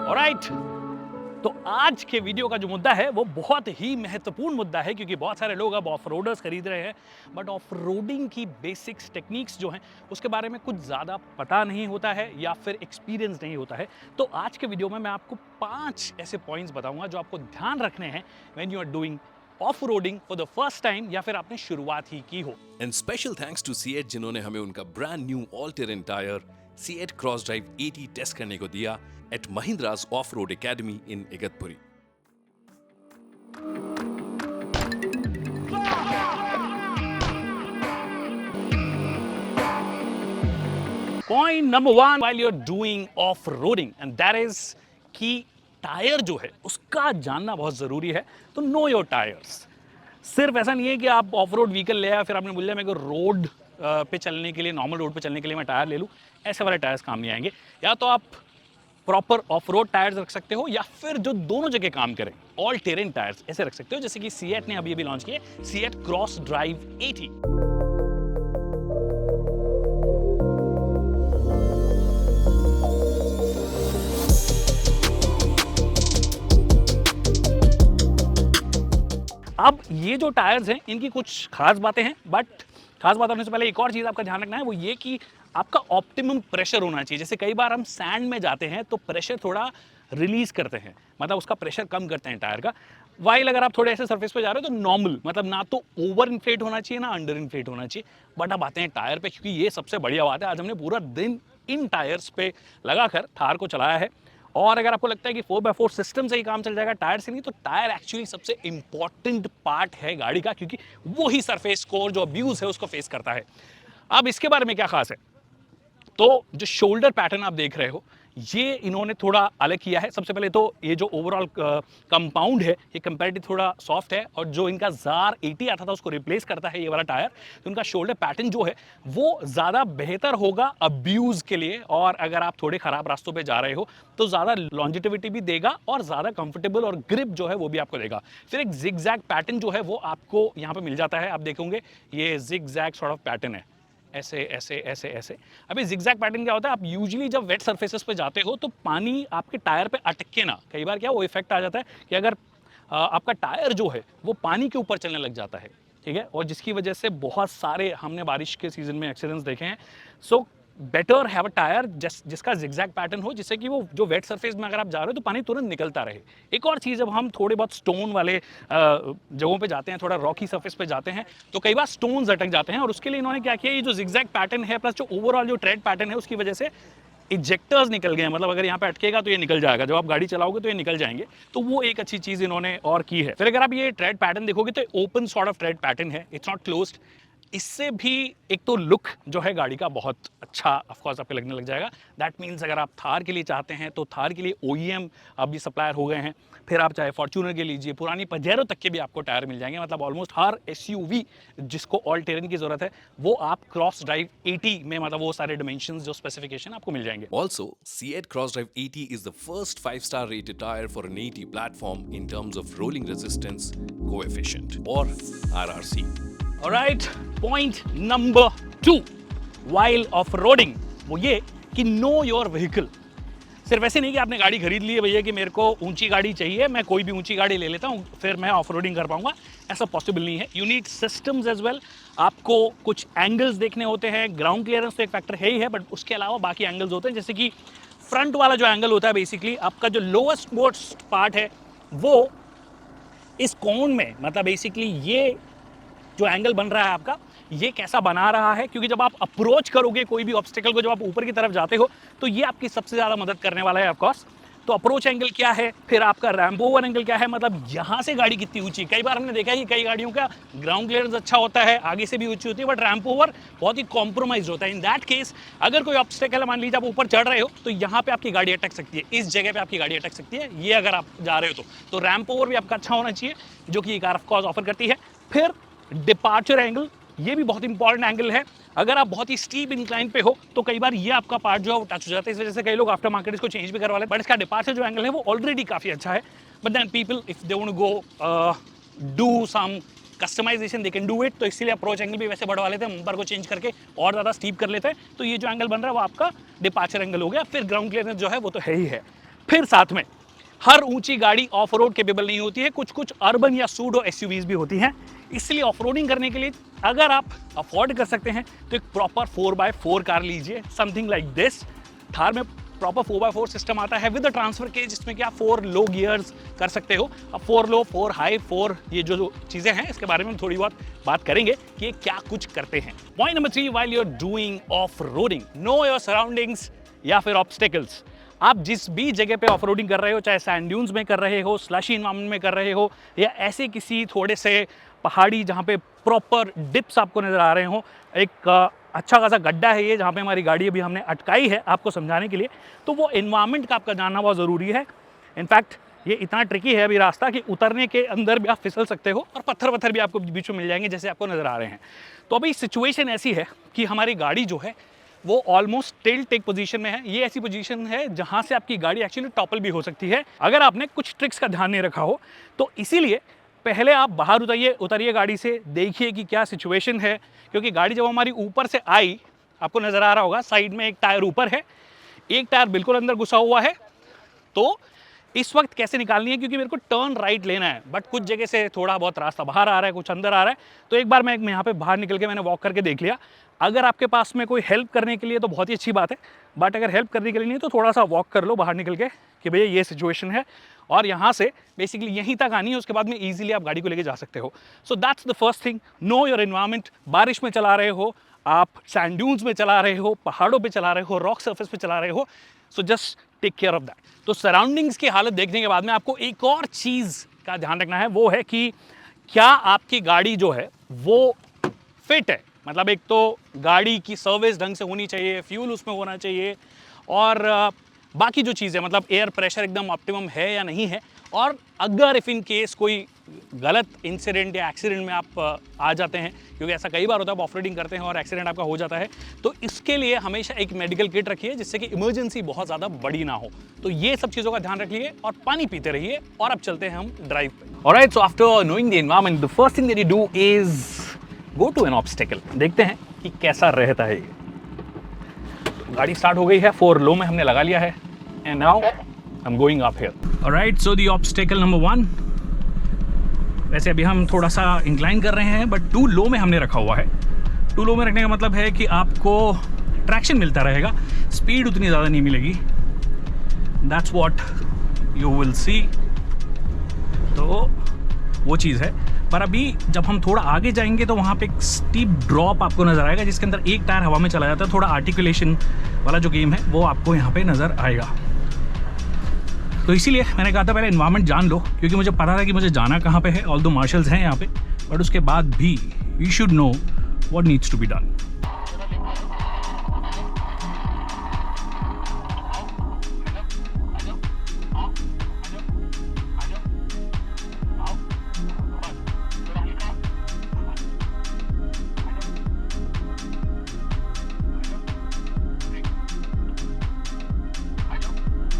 Alright, तो आज के वीडियो का जो मुद्दा है वो बहुत ही महत्वपूर्ण मुद्दा है, क्योंकि बहुत सारे लोग अब ऑफ रोडर्स खरीद रहे हैं, बट ऑफ रोडिंग की बेसिक्स टेक्निक्स जो हैं उसके बारे में कुछ ज़्यादा पता नहीं होता है या फिर एक्सपीरियंस नहीं होता है। तो आज के वीडियो में मैं आपको 5 ऐसे पॉइंट्स बताऊंगा जो आपको ध्यान रखने हैं when you are doing off roading for the first time या फिर आपने शुरुआत ही की हो। And special thanks to CEAT जिन्होंने हमें उनका brand new all terrain tyre CEAT CrossDrive 80 test करने को दिया at Mahindra's Off-Road Academy in Igatpuri. Point number 1 while you're doing off-roading, and that is कि टायर जो है उसका जानना बहुत ज़रूरी है। तो नो योर टायर्स। सिर्फ ऐसा नहीं है कि आप ऑफ रोड व्हीकल ले आए फिर आपने बोल दिया मेरे को रोड पे चलने के लिए, नॉर्मल रोड पे चलने के लिए मैं टायर ले लूँ, ऐसे वाले टायर्स काम नहीं आएंगे। या तो आप प्रॉपर ऑफ रोड टायर्स रख सकते हो या फिर जो दोनों जगह काम करें ऑल टेरेन टायर्स ऐसे रख सकते हो, जैसे कि CEAT ने अभी लॉन्च किए CEAT CrossDrive 80। अब ये जो टायर्स हैं इनकी कुछ खास बातें हैं, बट खास बात होने से पहले एक और चीज़ आपका ध्यान रखना है, वो ये कि आपका ऑप्टिमम प्रेशर होना चाहिए। जैसे कई बार हम सैंड में जाते हैं तो प्रेशर थोड़ा रिलीज करते हैं, मतलब उसका प्रेशर कम करते हैं टायर का। वाइल अगर आप थोड़े ऐसे सरफेस पे जा रहे हो तो नॉर्मल, मतलब ना तो ओवर इन्फ्लेट होना चाहिए ना अंडर इन्फ्लेट होना चाहिए। बट अब आते हैं टायर पे, क्योंकि ये सबसे बढ़िया बात है। आज हमने पूरा दिन इन टायर्स पे लगाकर थार को चलाया है, और अगर आपको लगता है कि 4x4 सिस्टम से ही काम चल जाएगा टायर से नहीं, तो टायर एक्चुअली सबसे इंपॉर्टेंट पार्ट है गाड़ी का, क्योंकि वो ही सरफेस को जो अब्यूज है उसको फेस करता है। अब इसके बारे में क्या खास है, तो जो शोल्डर पैटर्न आप देख रहे हो ये इन्होंने थोड़ा अलग किया है। सबसे पहले तो ये जो ओवरऑल कंपाउंड है ये कंपैरेटिव थोड़ा सॉफ्ट है, और जो इनका जार 80 आता था उसको रिप्लेस करता है ये वाला टायर। तो इनका शोल्डर पैटर्न जो है वो ज़्यादा बेहतर होगा अब्यूज़ के लिए, और अगर आप थोड़े ख़राब रास्तों पे जा रहे हो तो ज़्यादा लॉन्जिटिविटी भी देगा और ज़्यादा कंफर्टेबल और ग्रिप जो है वो भी आपको देगा। फिर एक जिग जैग पैटर्न जो है वो आपको यहाँ पर मिल जाता है। आप देखोगे ये zig zag sort of pattern है, ऐसे ऐसे ऐसे ऐसे। अभी जिगजैग पैटर्न क्या होता है, आप यूजुअली जब वेट सरफेसेस पे जाते हो तो पानी आपके टायर पे अटके ना, कई बार क्या वो इफेक्ट आ जाता है कि अगर आपका टायर जो है वो पानी के ऊपर चलने लग जाता है, ठीक है, और जिसकी वजह से बहुत सारे हमने बारिश के सीजन में एक्सीडेंट्स देखे हैं। So better have a tyre जिसका जिगजैग पैटर्न हो, जिससे कि वो जो वेट सरफेस में अगर आप जा रहे हो तो पानी तुरंत निकलता रहे। एक और चीज़, जब हम थोड़े बहुत स्टोन वाले जगहों पे जाते हैं, थोड़ा रॉकी सरफेस पे जाते हैं, तो कई बार स्टोन्स अटक जाते हैं, और उसके लिए इन्होंने क्या किया, ये जो जिगजैग पैटर्न है प्लस जो ओवरऑल जो ट्रेड पैटर्न है उसकी वजह से इजेक्टर्स निकल गए हैं। मतलब अगर यहाँ पे अटकेगा तो ये निकल जाएगा, जब आप गाड़ी चलाओगे तो ये निकल जाएंगे। तो वो एक अच्छी चीज़ इन्होंने और की है। फिर अगर आप ये ट्रेड पैटर्न देखोगे तो open sort of trade pattern है, इट्स नॉट क्लोज्ड। इससे भी एक तो लुक जो है गाड़ी का बहुत अच्छा ऑफकोर्स आपको लगने लग जाएगा। दैट मीन्स अगर आप थार के लिए चाहते हैं तो थार के लिए OEM अभी सप्लायर हो गए हैं। फिर आप चाहे फॉर्च्यूनर के लीजिए, पुरानी पजेरो तक के भी आपको टायर मिल जाएंगे। मतलब ऑलमोस्ट हर SUV जिसको ऑल टेरेन की जरूरत है वो आप क्रॉस ड्राइव 80 में, मतलब वो सारे डिमेंशंस जो स्पेसिफिकेशन आपको मिल जाएंगे। Also, CEAT CrossDrive 80 is the first 5-star rated tire for an 80 platform in terms of rolling resistance coefficient or RRC. Alright, point number 2 while off-roading, वो ये कि know your vehicle। सिर्फ ऐसे नहीं कि आपने गाड़ी खरीद ली है भैया कि मेरे को ऊंची गाड़ी चाहिए, मैं कोई भी ऊंची गाड़ी ले लेता हूँ फिर मैं ऑफ रोडिंग कर पाऊंगा, ऐसा पॉसिबल नहीं है। You need systems as well. आपको कुछ एंगल्स देखने होते हैं, ग्राउंड क्लियरेंस तो एक फैक्टर है ही है, बट उसके अलावा बाकी एंगल्स होते हैं। जैसे कि फ्रंट वाला जो एंगल होता है, बेसिकली आपका जो लोएस्ट मोस्ट पार्ट है वो इस कोन में, मतलब बेसिकली ये जो एंगल बन रहा है आपका, ये कैसा बना रहा है, क्योंकि जब आप अप्रोच करोगे कोई भी ऑब्स्टिकल को, जब आप ऊपर की तरफ जाते हो तो ये आपकी सबसे ज़्यादा मदद करने वाला है ऑफकोर्स। तो अप्रोच एंगल क्या है, फिर आपका रैंप ओवर एंगल क्या है, मतलब यहाँ से गाड़ी कितनी ऊंची। कई बार हमने देखा है कि कई गाड़ियों का ग्राउंड क्लियरेंस अच्छा होता है, आगे से भी ऊंची होती है, बट रैंप ओवर बहुत ही कॉम्प्रोमाइज होता है। इन दैट केस अगर कोई ऑब्स्टिकल, मान लीजिए आप ऊपर चढ़ रहे हो तो यहाँ पे आपकी गाड़ी अटक सकती है, इस जगह पे आपकी गाड़ी अटक सकती है, ये अगर आप जा रहे हो तो रैंप ओवर भी आपका अच्छा होना चाहिए, जो कि ये कार ऑफकोर्स ऑफर करती है। फिर डिपार्चर एंगल, ये भी बहुत इंपॉर्टेंट एंगल है। अगर आप बहुत ही स्टीप इंक्लाइन पे हो तो कई बार ये आपका पार्ट जो है वो टच हो जाता है, इस वजह से कई लोग आफ्टर मार्केट इसको चेंज भी करवा लेते हैं। बट इसका डिपार्चर जो एंगल है वो ऑलरेडी काफ़ी अच्छा है। But then people if they want to go do some customization they can do it, तो इसीलिए अप्रोच एंगल भी वैसे बढ़वा लेते हैं, बम्पर को चेंज करके और ज़्यादा स्टीप कर लेते हैं, तो ये जो एंगल बन रहा है वो आपका डिपार्चर एंगल हो गया। फिर ग्राउंड क्लियरेंस जो है वो तो है ही है। फिर साथ में हर ऊंची गाड़ी ऑफ रोड केपेबल नहीं होती है, कुछ कुछ अर्बन या सूडो एसयूवीज भी होती हैं, इसलिए ऑफ रोडिंग करने के लिए अगर आप अफोर्ड कर सकते हैं तो एक प्रॉपर 4x4 कार लीजिए, समथिंग लाइक दिस। थार में प्रॉपर 4x4 सिस्टम आता है विद ट्रांसफर केज, जिसमें कि आप 4 लो गियर्स कर सकते हो। अब 4 लो 4 हाई 4 ये जो चीज़ें हैं इसके बारे में हम थोड़ी बहुत बात करेंगे कि ये क्या कुछ करते हैं। Point number 3, while you are doing off roading, know your surroundings या फिर ऑब्स्टेकल्स। आप जिस भी जगह पे ऑफ रोडिंग कर रहे हो, चाहे सैंड ड्यून्स में कर रहे हो, स्लशी इन्वायरमेंट में कर रहे हो, या ऐसे किसी थोड़े से पहाड़ी जहाँ पे प्रॉपर डिप्स आपको नज़र आ रहे हो, एक अच्छा खासा गड्ढा है ये जहाँ पे हमारी गाड़ी अभी हमने अटकाई है आपको समझाने के लिए, तो वो इन्वायरमेंट का आपका जानना बहुत ज़रूरी है। इनफैक्ट ये इतना ट्रिकी है अभी रास्ता कि उतरने के अंदर भी आप फिसल सकते हो और पत्थर भी आपको बीच में मिल जाएंगे जैसे आपको नज़र आ रहे हैं। तो अभी सिचुएशन ऐसी है कि हमारी गाड़ी जो है वो ऑलमोस्ट टिल्ट टेक पोजीशन में है। ये ऐसी पोजीशन है जहां से आपकी गाड़ी एक्चुअली टॉपल भी हो सकती है अगर आपने कुछ ट्रिक्स का ध्यान नहीं रखा हो। तो इसीलिए पहले आप बाहर उतरिए गाड़ी से, देखिए कि क्या सिचुएशन है, क्योंकि गाड़ी जब हमारी ऊपर से आई, आपको नज़र आ रहा होगा साइड में एक टायर ऊपर है, एक टायर बिल्कुल अंदर घुसा हुआ है। तो इस वक्त कैसे निकालनी है, क्योंकि मेरे को टर्न राइट लेना है, बट कुछ जगह से थोड़ा बहुत रास्ता बाहर आ रहा है, कुछ अंदर आ रहा है। तो एक बार मैं यहाँ पे बाहर निकल के मैंने वॉक करके देख लिया। अगर आपके पास में कोई हेल्प करने के लिए तो बहुत ही अच्छी बात है, बट अगर हेल्प करने के लिए नहीं तो थोड़ा सा वॉक कर लो बाहर निकल के कि भैया ये सिचुएशन है, और यहाँ से बेसिकली यहीं तक आनी है, उसके बाद में ईजिली आप गाड़ी को लेके जा सकते हो। So that's the first thing, know your environment. बारिश में चला रहे हो आप, सैंड ड्यून्स में चला रहे हो, पहाड़ों पे चला रहे हो, रॉक सरफेस पे चला रहे हो, so just take care of that. तो सराउंडिंग्स की हालत देखने के बाद में आपको एक और चीज़ का ध्यान रखना है, वो है कि क्या आपकी गाड़ी जो है वो फिट है। मतलब एक तो गाड़ी की सर्विस ढंग से होनी चाहिए, फ्यूल उसमें होना चाहिए, और बाकी जो चीज़ें मतलब एयर प्रेशर एकदम ऑप्टिमम है या नहीं है। और अगर इफ़ इन केस कोई गलत इंसिडेंट या एक्सीडेंट में आप आ जाते हैं, क्योंकि ऐसा कई बार होता है, आप ऑफ रोडिंग करते हैं और एक्सीडेंट आपका हो जाता है, तो इसके लिए हमेशा एक मेडिकल किट रखिए जिससे कि इमरजेंसी बहुत ज़्यादा बड़ी ना हो। तो ये सब चीज़ों का ध्यान रखिए और पानी पीते रहिए। और अब चलते हैं हम ड्राइव पे। Alright, so after knowing the environment, the first thing that you do is go to an obstacle. देखते हैं कि कैसा रहता है ये। गाड़ी स्टार्ट हो गई है, 4 लो में हमने लगा लिया है, and now I am going up here. Alright, so the obstacle number 1, वैसे अभी हम थोड़ा सा इंक्लाइन कर रहे हैं, बट 2 लो में हमने रखा हुआ है। 2 लो में रखने का मतलब है कि आपको ट्रैक्शन मिलता रहेगा, स्पीड उतनी ज़्यादा नहीं मिलेगी। That's what you will see. तो वो चीज़ है। पर अभी जब हम थोड़ा आगे जाएंगे तो वहाँ पे एक स्टीप ड्रॉप आपको नज़र आएगा, जिसके अंदर एक टायर हवा में चला जाता है। थोड़ा आर्टिकुलेशन वाला जो गेम है वो आपको यहाँ पे नज़र आएगा। तो इसीलिए मैंने कहा था पहले एनवायरनमेंट जान लो, क्योंकि मुझे पता था कि मुझे जाना कहाँ पे है। ऑल दो मार्शल्स हैं यहाँ पे, बट उसके बाद भी you should know what needs to be done.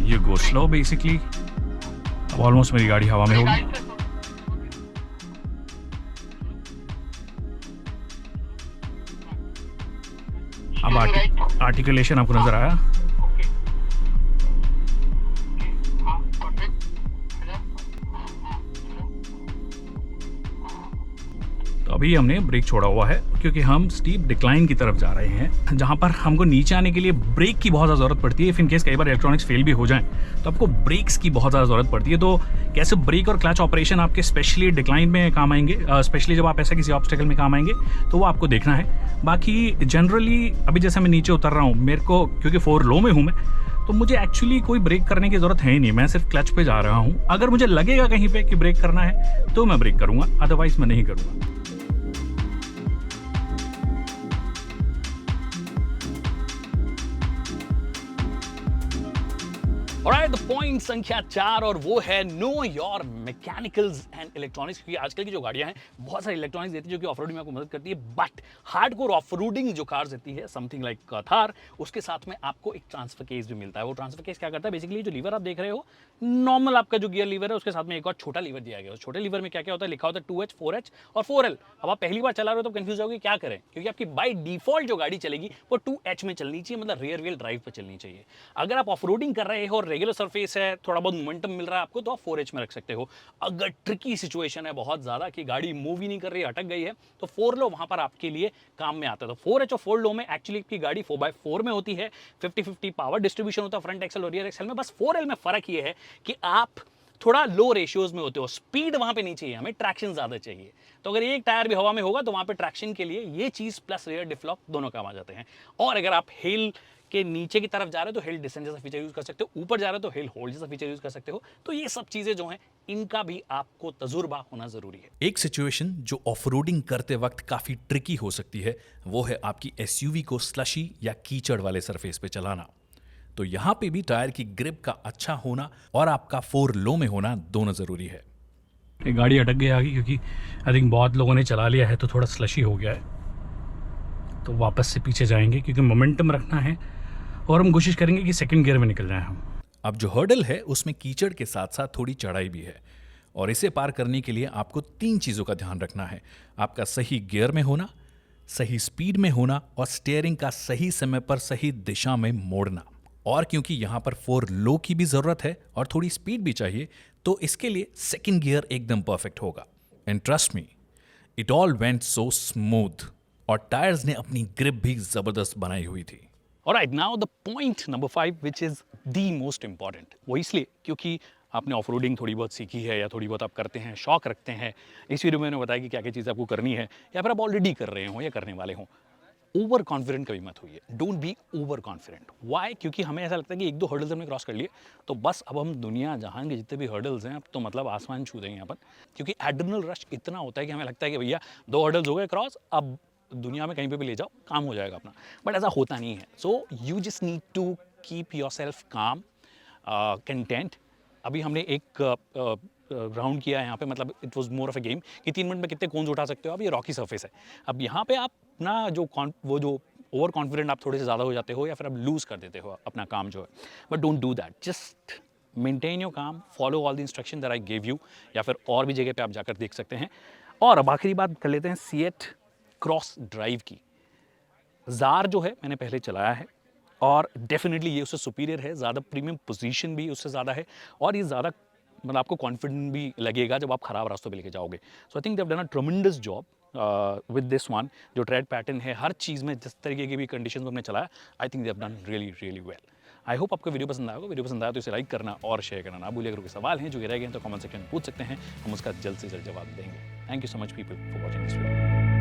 You go slow basically. अब ऑलमोस्ट मेरी गाड़ी हवा में होगी। अब आर्टिकुलेशन आपको नजर आया। अभी हमने ब्रेक छोड़ा हुआ है क्योंकि हम स्टीप डिक्लाइन की तरफ जा रहे हैं, जहां पर हमको नीचे आने के लिए ब्रेक की बहुत ज़्यादा ज़रूरत पड़ती है। इफ इन केस कई बार इलेक्ट्रॉनिक्स फेल भी हो जाएं तो आपको ब्रेक्स की बहुत ज़्यादा ज़रूरत पड़ती है। तो कैसे ब्रेक और क्लच ऑपरेशन आपके स्पेशली डिक्लाइन में काम आएंगे, स्पेशली जब आप ऐसे किसी ऑब्स्टेकल में काम आएंगे, तो वो आपको देखना है। बाकी जनरली अभी जैसे मैं नीचे उतर रहा हूँ, मेरे को क्योंकि 4 लो में हूँ मैं, तो मुझे एक्चुअली कोई ब्रेक करने की ज़रूरत है ही नहीं। मैं सिर्फ क्लच पे जा रहा हूँ। अगर मुझे लगेगा कहीं पे कि ब्रेक करना है तो मैं ब्रेक करूँगा, अदरवाइज मैं नहीं करूँगा। ऑलराइट, द पॉइंट संख्या 4 और वो है know your mechanicals and electronics. क्योंकि आजकल की जो गाड़ियां हैं बहुत सारी इलेक्ट्रॉनिक्स देती है जो कि ऑफ रोडिंग में आपको मदद करती है, बट हार्डकोर ऑफ रोडिंग जो कार्स देती है समथिंग लाइक थार, उसके साथ में आपको एक ट्रांसफर केस भी मिलता है। वो ट्रांसफर केस क्या करता है, बेसिकली जो लीवर आप देख रहे हो नॉर्मल आपका जो गियर लीवर है उसके साथ में एक और छोटा लीवर दिया गया है। उस छोटे लीवर में क्या क्या होता है, लिखा होता है 2H 4H और 4L। अब आप पहली बार चला रहे हो तो कंफ्यूज होगी क्या करें, क्योंकि आपकी बाय डिफॉल्ट जो गाड़ी चलेगी वो 2H में चलनी चाहिए, मतलब रियर व्हील ड्राइव पर चलनी चाहिए। अगर आप ऑफ रोडिंग कर रहे हो और रेगुलर सरफेस है, थोड़ा बहुत मोमेंटम मिल रहा है आपको, तो आप 4H में रख सकते हो। अगर ट्रिकी सिचुएशन है बहुत ज्यादा कि गाड़ी मूव ही नहीं कर रही, अटक गई है, तो 4 लो वहां पर आपके लिए काम में आता है। तो 4H और 4 लो में एक्चुअली आपकी गाड़ी 4x4 में होती है, 50-50 पावर डिस्ट्रीब्यूशन होता है फ्रंट एक्सल और रियर एक्सल में। बस 4L में फर्क ये है कि आप थोड़ा लो रेशियोज में होते हो, स्पीड वहां पे नहीं चाहिए, हमें ट्रैक्शन ज्यादा चाहिए। तो अगर एक टायर भी हवा में होगा तो वहां पे ट्रैक्शन के लिए ये चीज प्लस रियर डिफ्लॉक दोनों काम आ जाते हैं। और अगर आप हिल के नीचे की तरफ जा रहे हो तो हिल डिसेंट जैसा फीचर यूज कर सकते हो, ऊपर जा रहे हो तो हिल होल्ड जैसा फीचर यूज कर सकते हो। तो ये सब चीजें जो हैं इनका भी आपको तजुर्बा होना जरूरी है। एक सिचुएशन जो ऑफरोडिंग करते वक्त काफी ट्रिकी हो सकती है वो है आपकी एसयूवी को स्लशी या कीचड़ वाले सरफेस पे चलाना। तो यहां पे भी टायर की ग्रिप का अच्छा होना और आपका 4 लो में होना दोनों जरूरी है। एक गाड़ी अटक गई आगे, क्योंकि आई थिंक बहुत लोगों ने चला लिया है तो थोड़ा स्लशी हो गया है। तो वापस से पीछे जाएंगे क्योंकि मोमेंटम रखना है और हम कोशिश करेंगे कि सेकंड गियर में निकल जाएं हम। अब जो हर्डल है उसमें कीचड़ के साथ साथ थोड़ी चढ़ाई भी है और इसे पार करने के लिए आपको 3 चीजों का ध्यान रखना है। आपका सही गियर में होना, सही स्पीड में होना और स्टीयरिंग का सही समय पर सही दिशा में मोड़ना। और क्योंकि यहां पर 4 लो की भी जरूरत है और थोड़ी स्पीड भी चाहिए, तो इसके लिए सेकंड गियर एकदम परफेक्ट होगा। And trust me, it all went so smooth और टायर्स ने अपनी ग्रिप भी जबरदस्त बनाई हुई थी। Alright, now the point number 5 which is the most important. वो इसलिए क्योंकि आपने ऑफ रोडिंग थोड़ी बहुत सीखी है या थोड़ी बहुत आप करते हैं, शौक रखते हैं। इस वीडियो में मैंने बताया कि क्या क्या चीज़ आपको करनी है या फिर आप ऑलरेडी कर रहे हो या करने वाले हो। ओवर कॉन्फिडेंट कभी मत होइए, don't be over confident. Why? क्योंकि हमें ऐसा लगता है कि 1-2 हर्डल्स हमने क्रॉस कर लिए तो बस अब हम दुनिया जहान के जितने भी हर्डल्स हैं अब तो मतलब आसमान छू देंगे यहाँ पर। क्योंकि एड्रेनल रश इतना होता है कि हमें लगता है कि भैया 2 हर्डल्स हो गए क्रॉस, अब दुनिया में कहीं पे भी ले जाओ काम हो जाएगा अपना। बट ऐसा होता नहीं है। So you just need to keep yourself calm, content. अभी हमने एक राउंड किया है यहाँ पे, मतलब it was more of a game कि 3 मिनट में कितने कोन्स उठा सकते हो। अब ये रॉकी सरफेस है, अब यहाँ पे आप अपना जो वो जो ओवर कॉन्फिडेंट आप थोड़े से ज़्यादा हो जाते हो या फिर आप लूज़ कर देते हो अपना काम जो है। But don't do that, just maintain your काम, follow all the instruction that I give you, या फिर और भी जगह पे आप जाकर देख सकते हैं। और अब आखिरी बात कर लेते हैं सीएट क्रॉस ड्राइव की। जार जो है मैंने पहले चलाया है और डेफिनेटली ये उससे सुपीरियर है, ज़्यादा प्रीमियम पोजीशन भी उससे ज़्यादा है और ये ज़्यादा मतलब आपको कॉन्फिडेंट भी लगेगा जब आप खराब रास्तों पे लेके जाओगे। So I think they have done a tremendous job with this one. जो ट्रेड पैटर्न है हर चीज़ में जिस तरीके की भी कंडीशंस में हमने चलाया, आई think they have done really really well. I hope आपको वीडियो पसंद आया होगा। वीडियो पसंद आया तो इसे लाइक करना और शेयर करना ना भूलिए। अगर कोई सवाल हैं जो रह गए हैं तो कमेंट सेक्शन में पूछ सकते हैं, हम उसका जल्द से जल्द जवाब देंगे। Thank you so much people for watching this video.